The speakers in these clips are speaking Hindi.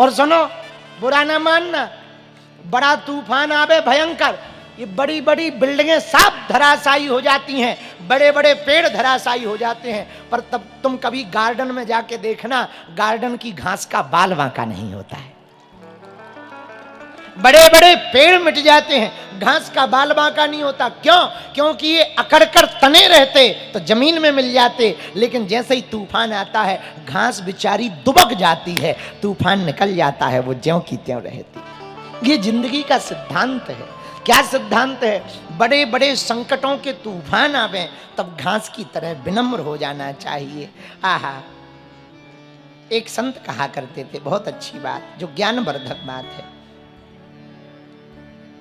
और सुनो, बुरा ना मानना, बड़ा तूफान आवे भयंकर, ये बड़ी बड़ी बिल्डिंगें सब धराशायी हो जाती हैं, बड़े बड़े पेड़ धराशायी हो जाते हैं, पर तब तुम कभी गार्डन में जाके देखना, गार्डन की घास का बाल बांका नहीं होता है। बड़े बड़े पेड़ मिट जाते हैं, घास का बाल बांका नहीं होता। क्यों? क्योंकि ये अकड़कर तने रहते तो जमीन में मिल जाते, लेकिन जैसे ही तूफान आता है घास बेचारी दुबक जाती है, तूफान निकल जाता है, वो ज्यों की त्यों रहती। ये जिंदगी का सिद्धांत है। क्या सिद्धांत है? बड़े बड़े संकटों के तूफान आवे तब घास की तरह विनम्र हो जाना चाहिए। आहा, एक संत कहा करते थे, बहुत अच्छी बात, जो ज्ञानवर्धक बात है,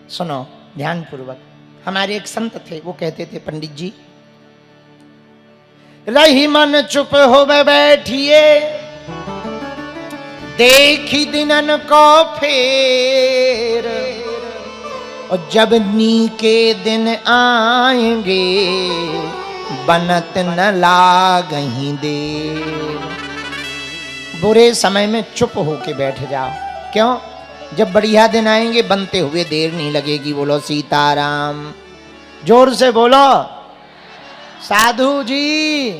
सुनो ध्यान पूर्वक। हमारे एक संत थे, वो कहते थे, पंडित जी रही मन चुप हो बैठिए, देखी दिनन को फेर, और जब नी के दिन आएंगे बनत न लागहीं देर। बुरे समय में चुप होके बैठ जाओ। क्यों? जब बढ़िया दिन आएंगे बनते हुए देर नहीं लगेगी। बोलो सीताराम, जोर से बोलो। साधु जी,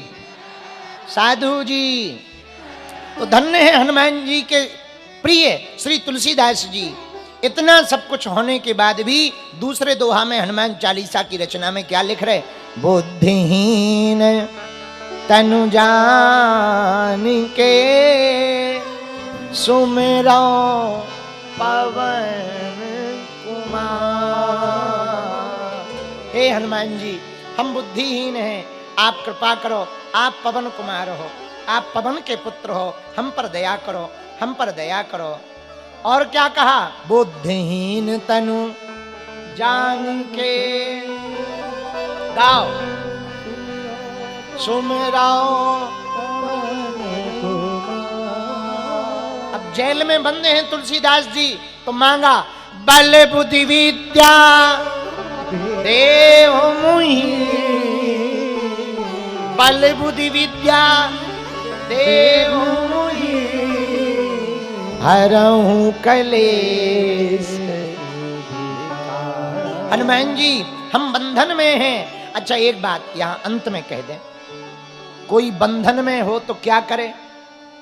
साधु जी। तो धन्य है हनुमान जी के प्रिय श्री तुलसीदास जी। इतना सब कुछ होने के बाद भी दूसरे दोहा में हनुमान चालीसा की रचना में क्या लिख रहे? बुद्धिहीन तनु जान के सुमिरो पवन कुमार। हे हनुमान जी, हम बुद्धिहीन हैं, आप कृपा करो, आप पवन कुमार हो, आप पवन के पुत्र हो, हम पर दया करो, हम पर दया करो। और क्या कहा? बुद्धिहीन तनु जान के गाओ सुमिराओ। अब जेल में बंदे हैं तुलसीदास जी, तो मांगा बल बुद्धि विद्या देव मुहि, बल बुद्धि विद्या देव मुहि, हरहूं कलेश। हनुमान जी, हम बंधन में हैं। अच्छा एक बात यहां अंत में कह दें, कोई बंधन में हो तो क्या करे?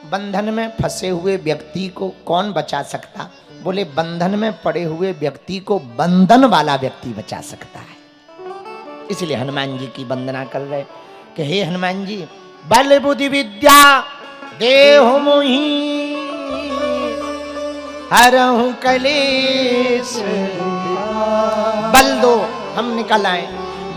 बंधन में फंसे हुए व्यक्ति को कौन बचा सकता? बोले बंधन में पड़े हुए व्यक्ति को बंधन वाला व्यक्ति बचा सकता है। इसलिए हनुमान जी की वंदना कर रहे कि हे हनुमान जी, बल बुद्धि विद्या देहु मोहि, हरहूं कलेश। बल दो, हम निकल आए,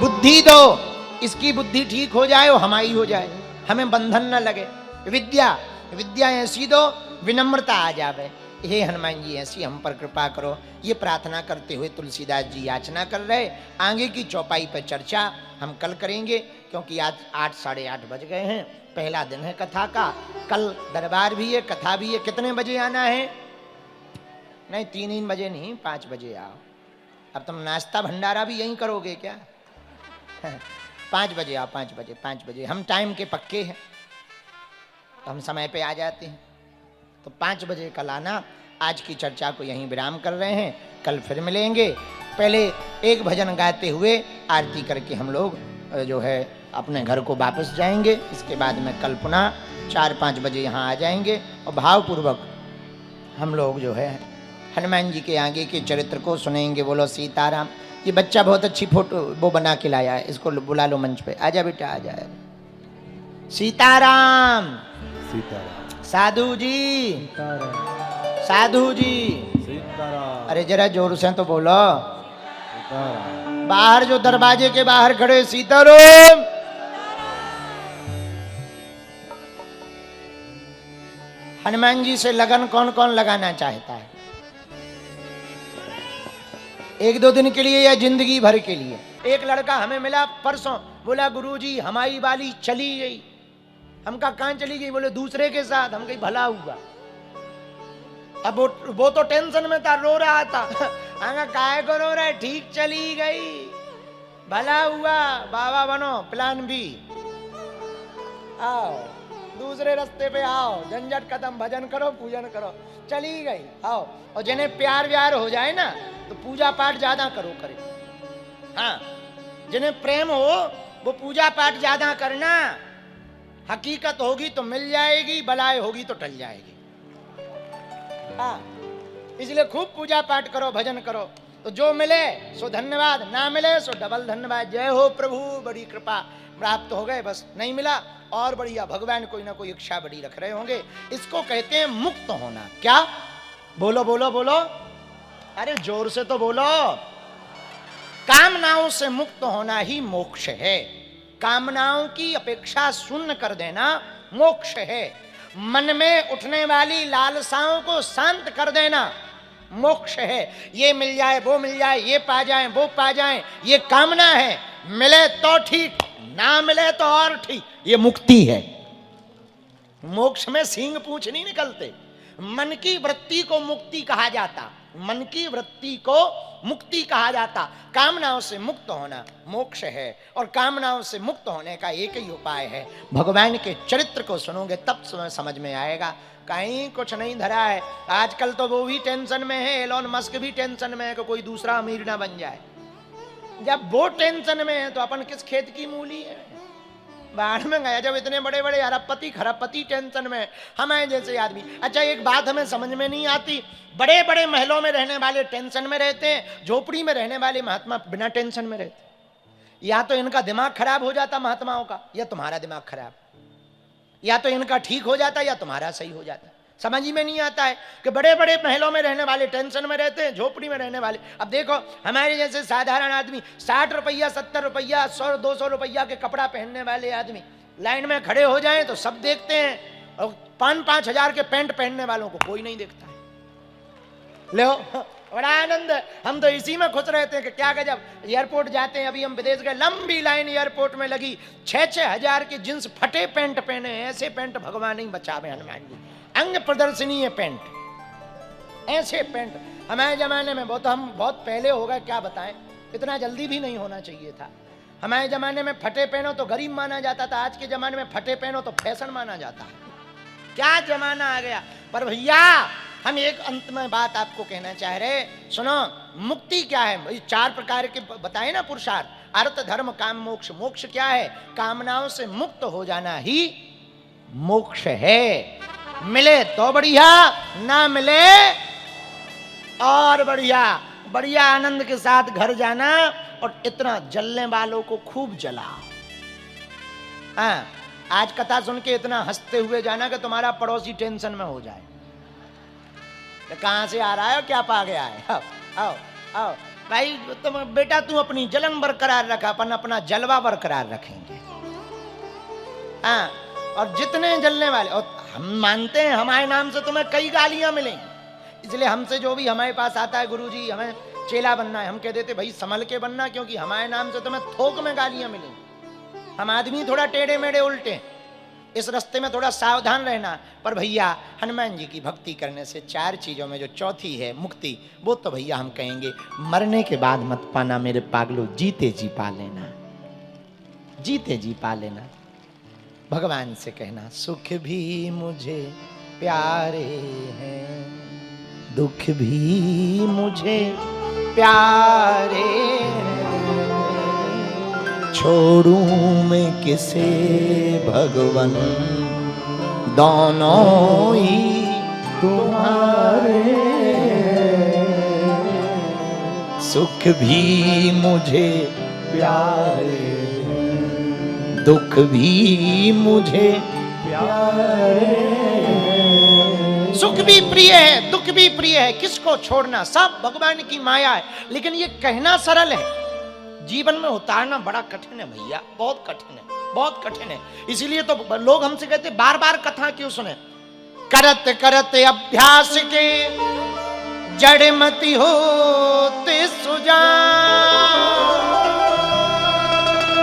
बुद्धि दो, इसकी बुद्धि ठीक हो जाए और हमारी हो जाए, हमें बंधन न लगे। विद्या, विद्या ऐसी दो विनम्रता आ जावे। हे हनुमान जी, ऐसी हम पर कृपा करो। ये प्रार्थना करते हुए तुलसीदास जी याचना कर रहे। आगे की चौपाई पर चर्चा हम कल करेंगे, क्योंकि आज 8 साढ़े 8 बज गए हैं। पहला दिन है कथा का, कल दरबार भी है, कथा भी है। कितने बजे आना है? नहीं 3 बजे नहीं, 5 बजे आओ। अब तुम नाश्ता भंडारा भी यहीं करोगे क्या? 5 बजे आओ, 5 बजे, 5 बजे। हम टाइम के पक्के हैं, तो हम समय पे आ जाते हैं। तो 5 बजे कल आना। आज की चर्चा को यहीं विराम कर रहे हैं, कल फिर मिलेंगे। पहले एक भजन गाते हुए आरती करके हम लोग जो है अपने घर को वापस जाएंगे। इसके बाद में कल पुनः 4-5 बजे यहाँ आ जाएंगे और भावपूर्वक हम लोग जो है हनुमान जी के आगे के चरित्र को सुनेंगे। बोलो सीताराम। ये बच्चा बहुत अच्छी फोटो वो बना के लाया है, इसको बुला लो मंच पे। आजा बेटा, आजा। सीताराम, सीताराम। साधु जी, साधु जी। अरे जरा जोर से तो बोलो। बाहर जो दरवाजे के बाहर खड़े, सीताराम। हनुमान जी से लगन कौन कौन लगाना चाहता है? 1-2 दिन के लिए या जिंदगी भर के लिए? एक लड़का हमें मिला परसों, बोला गुरुजी हमारी वाली चली गई। हम कहा कहां चली गई? बोले दूसरे के साथ। हम कहीं भला हुआ। अब वो तो टेंशन में था, रो रहा था। हम काहे को रो रहे? ठीक चली गई, भला हुआ, बाबा बनो, प्लान बी। आओ दूसरे रास्ते पे आओ, झंझट खत्म, भजन करो, पूजन करो, चली गई। आओ, और जिन्हें प्यार व्यार हो जाए ना तो पूजा पाठ ज्यादा करो करे। हाँ, जिन्हें प्रेम हो वो पूजा पाठ ज्यादा करना। हकीकत होगी तो मिल जाएगी, बलाए होगी तो टल जाएगी। हाँ, इसलिए खूब पूजा पाठ करो, भजन करो, तो जो मिले सो धन्यवाद, ना मिले सो डबल धन्यवाद। जय हो प्रभु, बड़ी कृपा, प्राप्त हो गए, बस नहीं मिला और बढ़िया, भगवान कोई ना कोई इच्छा बड़ी रख रहे होंगे। इसको कहते हैं मुक्त होना। क्या? बोलो बोलो बोलो, अरे जोर से तो बोलो। कामनाओं से मुक्त होना ही मोक्ष है। कामनाओं की अपेक्षा शून्य कर देना मोक्ष है। मन में उठने वाली लालसाओं को शांत कर देना मोक्ष है। ये मिल जाए, वो मिल जाए, ये पा जाए, वो पा जाए, ये कामना है। मिले तो ठीक, ना मिले तो और ठीक, ये मुक्ति है। मोक्ष में सींग पूंछ नहीं निकलते। मन की वृत्ति को मुक्ति कहा जाता, मन की वृत्ति को मुक्ति कहा जाता। कामनाओं से मुक्त होना मोक्ष है, और कामनाओं से मुक्त होने का एक ही उपाय है। भगवान के चरित्र को सुनोगे तब समझ में आएगा। कहीं कुछ नहीं धरा है। आजकल तो वो भी टेंशन में है, एलोन मस्क भी टेंशन में है कि कोई दूसरा अमीर ना बन जाए। जब वो टेंशन में है तो अपन किस खेत की मूली है? बाढ़ में गया जब इतने बड़े बड़े अरबपति खरबपति टेंशन में, हमारे जैसे आदमी। अच्छा, एक बात हमें समझ में नहीं आती, बड़े बड़े महलों में रहने वाले टेंशन में रहते हैं, झोपड़ी में रहने वाले महात्मा बिना टेंशन में रहते। या तो इनका दिमाग खराब हो जाता महात्माओं का, या तुम्हारा दिमाग खराब, या तो इनका ठीक हो जाता या तुम्हारा सही हो जाता। समझ ही में नहीं आता है कि बड़े बड़े महलों में रहने वाले टेंशन में रहते हैं, झोपड़ी में रहने वाले। अब देखो हमारे जैसे साधारण आदमी 60 रुपया 70 रुपया 100-200 रुपया के कपड़ा पहनने वाले आदमी लाइन में खड़े हो जाएं तो सब देखते हैं, और 5-5 हजार के पैंट पहनने वालों को कोई नहीं देखता है। लो, बड़ा आनंद। हम तो इसी में खुश रहते हैं कि क्या गजब। एयरपोर्ट जाते हैं, अभी हम विदेश गए, लंबी लाइन एयरपोर्ट में लगी, 6-6 हजार की जींस फटे पैंट पहने। ऐसे पैंट भगवान ही बचावे, हनुमान जी। अंग प्रदर्शनीय पैंट, ऐसे पैंट हमारे जमाने में बहुत, हम बहुत पहले हो गए, क्या बताएं, इतना जल्दी भी नहीं होना चाहिए था। हमारे जमाने में फटे पहनो तो गरीब माना जाता था, आज के जमाने में फटे पहनो तो फैशन माना जाता है। क्या जमाना आ गया। पर भैया हम एक अंत में बात आपको कहना चाह रहे, सुनो, मुक्ति क्या है? 4 प्रकार के बताए ना पुरुषार्थ, अर्थ धर्म काम मोक्ष। मोक्ष क्या है? कामनाओं से मुक्त हो जाना ही मोक्ष है। मिले तो बढ़िया, ना मिले और बढ़िया। बढ़िया आनंद के साथ घर जाना, और इतना जलने वालों को खूब जलाओ। हाँ, आज कथा सुन के इतना हंसते हुए जाना कि तुम्हारा पड़ोसी टेंशन में हो जाए, कहां से आ रहा है, क्या पा गया है। आओ आओ आओ भाई, तुम बेटा तू अपनी जलन बरकरार रखा, अपन अपना जलवा बरकरार रखेंगे। हाँ, और जितने जलने वाले, और हम मानते हैं हमारे नाम से तुम्हें कई गालियां मिलेंगी, इसलिए हमसे जो भी हमारे पास आता है, गुरुजी हमें चेला बनना है, हम कह देते भाई संभल के बनना, क्योंकि हमारे नाम से तुम्हें थोक में गालियां मिलेंगी। हम आदमी थोड़ा टेढ़े मेढ़े उल्टे, इस रास्ते में थोड़ा सावधान रहना। पर भैया हनुमान जी की भक्ति करने से 4 चीजों में जो चौथी है मुक्ति, वो तो भैया हम कहेंगे मरने के बाद मत पाना मेरे पागलों, जीते जी पा लेना, जीते जी पा लेना। भगवान से कहना, सुख भी मुझे प्यारे हैं, दुख भी मुझे प्यारे हैं, छोड़ूं मैं किसे भगवन, दोनों ही तुम्हारे। सुख भी मुझे प्यारे, दुख भी मुझे प्यारे। सुख भी प्रिय है, दुख भी प्रिय है, किसको छोड़ना, सब भगवान की माया है। लेकिन ये कहना सरल है, जीवन में उतारना बड़ा कठिन है भैया, बहुत कठिन है, बहुत कठिन है। इसीलिए तो लोग हमसे कहते बार बार कथा क्यों सुने। करत करत अभ्यास के जड़मति होते सुजान,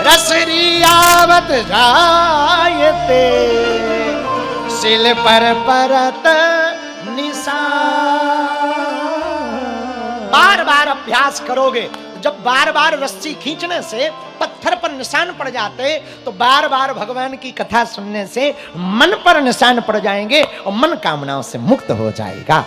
रसरी आवत जायते, सिल पर परत निशान। बार बार अभ्यास करोगे जब बार बार रस्सी खींचने से पत्थर पर निशान पड़ जाते, तो बार बार भगवान की कथा सुनने से मन पर निशान पड़ जाएंगे और मन कामनाओं से मुक्त हो जाएगा।